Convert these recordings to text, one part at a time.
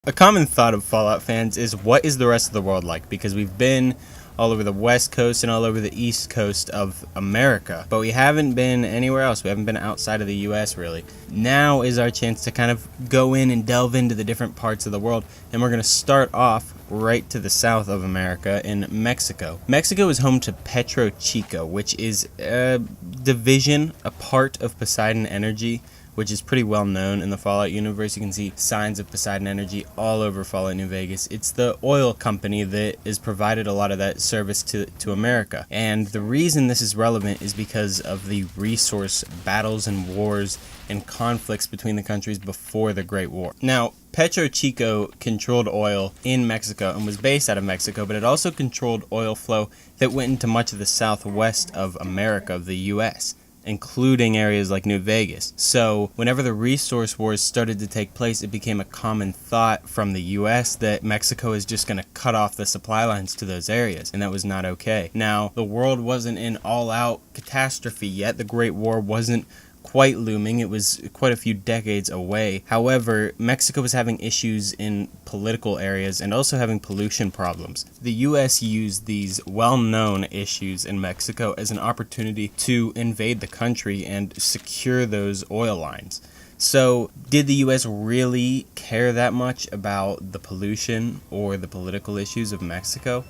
A common thought of Fallout fans is, what is the rest of the world like? Because we've been all over the west coast and all over the east coast of America, but we haven't been anywhere else. We haven't been outside of the US really. Now is our chance to kind of go in and delve into the different parts of the world, and we're going to start off right to the south of America in Mexico. Mexico is home to Petro Chico, which is a division, a part of Poseidon Energy, which is pretty well known in the Fallout universe. You can see signs of Poseidon Energy all over Fallout New Vegas. It's the oil company that has provided a lot of that service to America. And the reason this is relevant is because of the resource battles and wars and conflicts between the countries before the Great War. Now, Petro Chico controlled oil in Mexico and was based out of Mexico, but it also controlled oil flow that went into much of the southwest of America, of the US, including areas like New Vegas. So whenever the resource wars started to take place, it became a common thought from the US that Mexico is just going to cut off the supply lines to those areas, and that was not okay. Now, the world wasn't in all-out catastrophe yet. The Great War wasn't quite looming. It was quite a few decades away. However, Mexico was having issues in political areas and also having pollution problems. The US used these well-known issues in Mexico as an opportunity to invade the country and secure those oil lines. So, did the US really care that much about the pollution or the political issues of Mexico?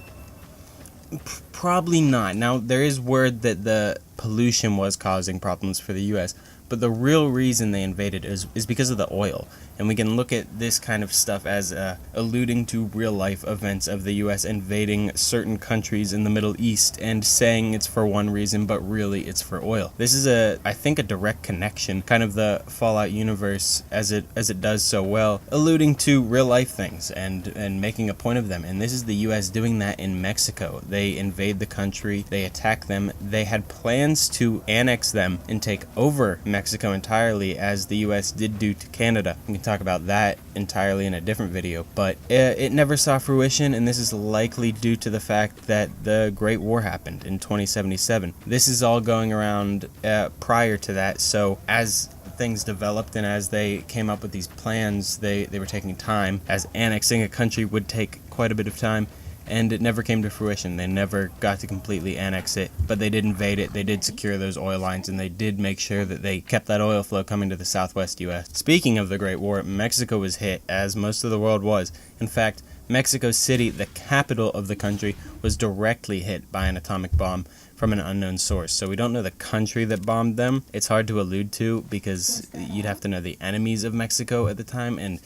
Probably not. Now, there is word that the pollution was causing problems for the US, but the real reason they invaded is because of the oil. And we can look at this kind of stuff as alluding to real-life events of the US invading certain countries in the Middle East and saying it's for one reason, but really it's for oil. This is, I think, a direct connection, kind of the Fallout universe as it does so well, alluding to real-life things and making a point of them. And this is the US doing that in Mexico. They invade the country, they attack them, they had plans to annex them and take over Mexico entirely, as the US did do to Canada. We can talk about that entirely in a different video, but it never saw fruition, and this is likely due to the fact that the Great War happened in 2077. This is all going around prior to that, so as things developed and as they came up with these plans, they were taking time, as annexing a country would take quite a bit of time, and it never came to fruition. They never got to completely annex it, but they did invade it, they did secure those oil lines, and they did make sure that they kept that oil flow coming to the southwest US. Speaking of the Great War, Mexico was hit, as most of the world was. In fact, Mexico City, the capital of the country, was directly hit by an atomic bomb from an unknown source. So we don't know the country that bombed them. It's hard to allude to because you'd have to know the enemies of Mexico at the time, and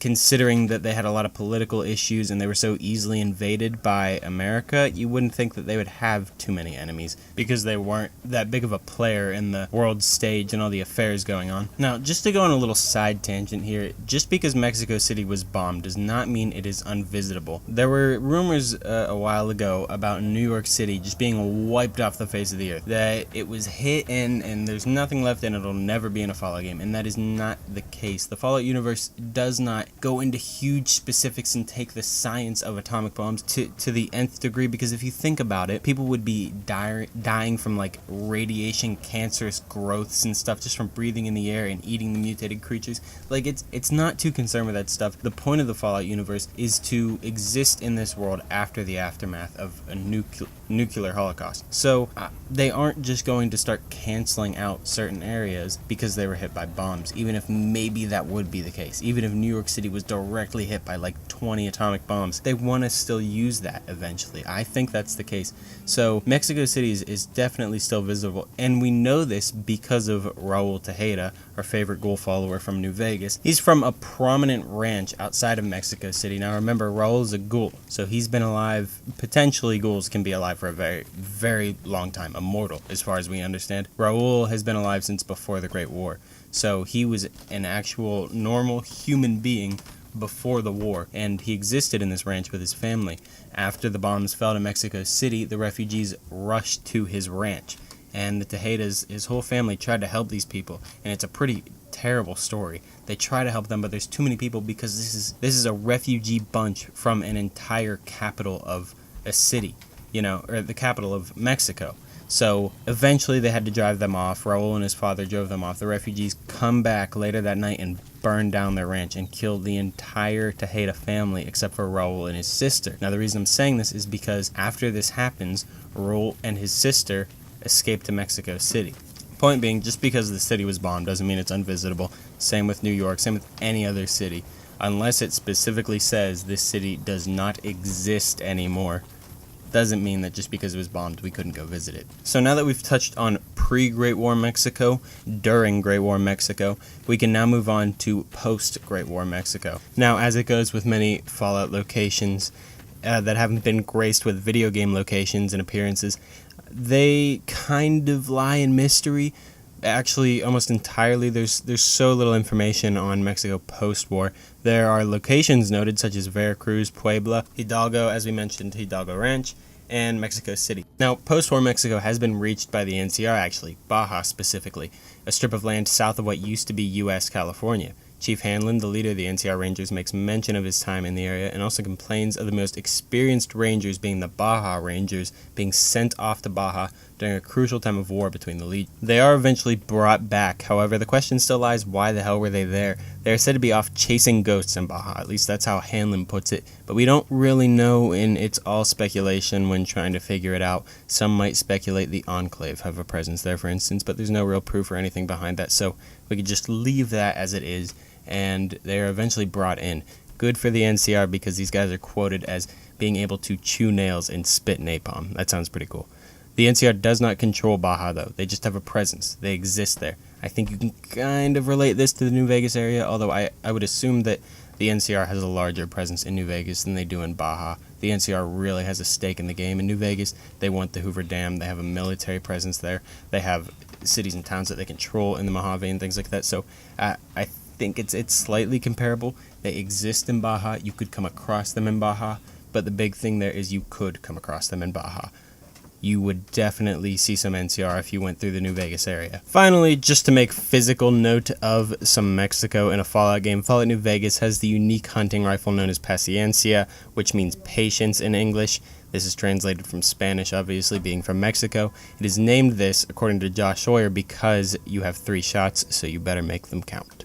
considering that they had a lot of political issues and they were so easily invaded by America, you wouldn't think that they would have too many enemies because they weren't that big of a player in the world stage and all the affairs going on. Now, just to go on a little side tangent here, just because Mexico City was bombed does not mean it is unvisitable. There were rumors a while ago about New York City just being wiped off the face of the earth, that it was hit and there's nothing left and it'll never be in a Fallout game, and that is not the case. The Fallout universe does not go into huge specifics and take the science of atomic bombs to the nth degree, because if you think about it, people would be dying from like radiation, cancerous growths and stuff just from breathing in the air and eating the mutated creatures. Like, it's not too concerned with that stuff. The point of the Fallout universe is to exist in this world after the aftermath of a nuclear holocaust. So they aren't just going to start canceling out certain areas because they were hit by bombs, even if maybe that would be the case. Even if New York City was directly hit by like 20 atomic bombs, they want to still use that eventually. I think that's the case. So Mexico City is definitely still visible, and we know this because of Raul Tejeda, our favorite ghoul follower from New Vegas. He's from a prominent ranch outside of Mexico City. Now remember, Raul is a ghoul, so he's been alive. Potentially ghouls can be alive for a very, very long time, immortal as far as we understand. Raul has been alive since before the Great War, so he was an actual normal human being before the war, and he existed in this ranch with his family. After the bombs fell to Mexico City, the refugees rushed to his ranch, and the Tejedas, his whole family, tried to help these people, and it's a pretty terrible story. They try to help them, but there's too many people because this is a refugee bunch from an entire capital of a city, or the capital of Mexico. So eventually they had to drive them off. Raul and his father drove them off. The refugees come back later that night and burned down their ranch and killed the entire Tejeda family except for Raul and his sister. Now the reason I'm saying this is because after this happens, Raul and his sister escape to Mexico City. Point being, just because the city was bombed doesn't mean it's unvisitable. Same with New York, same with any other city. Unless it specifically says this city does not exist anymore, doesn't mean that just because it was bombed we couldn't go visit it. So now that we've touched on pre-Great War Mexico, during Great War Mexico, we can now move on to post-Great War Mexico. Now, as it goes with many Fallout locations that haven't been graced with video game locations and appearances, they kind of lie in mystery. Actually, almost entirely, there's so little information on Mexico post-war. There are locations noted such as Veracruz, Puebla, Hidalgo, as we mentioned, Hidalgo Ranch, and Mexico City. Now, post-war Mexico has been reached by the NCR, actually, Baja specifically, a strip of land south of what used to be U.S. California. Chief Hanlon, the leader of the NCR Rangers, makes mention of his time in the area and also complains of the most experienced Rangers, being the Baja Rangers, being sent off to Baja during a crucial time of war between the legions. They are eventually brought back, however, the question still lies, why the hell were they there? They are said to be off chasing ghosts in Baja, at least that's how Hanlon puts it, but we don't really know, and it's all speculation when trying to figure it out. Some might speculate the Enclave have a presence there, for instance, but there's no real proof or anything behind that, so we could just leave that as it is, and they are eventually brought in. Good for the NCR because these guys are quoted as being able to chew nails and spit napalm. That sounds pretty cool. The NCR does not control Baja, though. They just have a presence. They exist there. I think you can kind of relate this to the New Vegas area, although I would assume that the NCR has a larger presence in New Vegas than they do in Baja. The NCR really has a stake in the game. In New Vegas, they want the Hoover Dam. They have a military presence there. They have cities and towns that they control in the Mojave and things like that. So I think it's slightly comparable. They exist in Baja. You could come across them in Baja, but the big thing there is you could come across them in Baja. You would definitely see some NCR if you went through the New Vegas area. Finally, just to make physical note of some Mexico in a Fallout game, Fallout New Vegas has the unique hunting rifle known as Paciencia, which means patience in English. This is translated from Spanish, obviously, being from Mexico. It is named this, according to Josh Sawyer, because you have 3 shots, so you better make them count.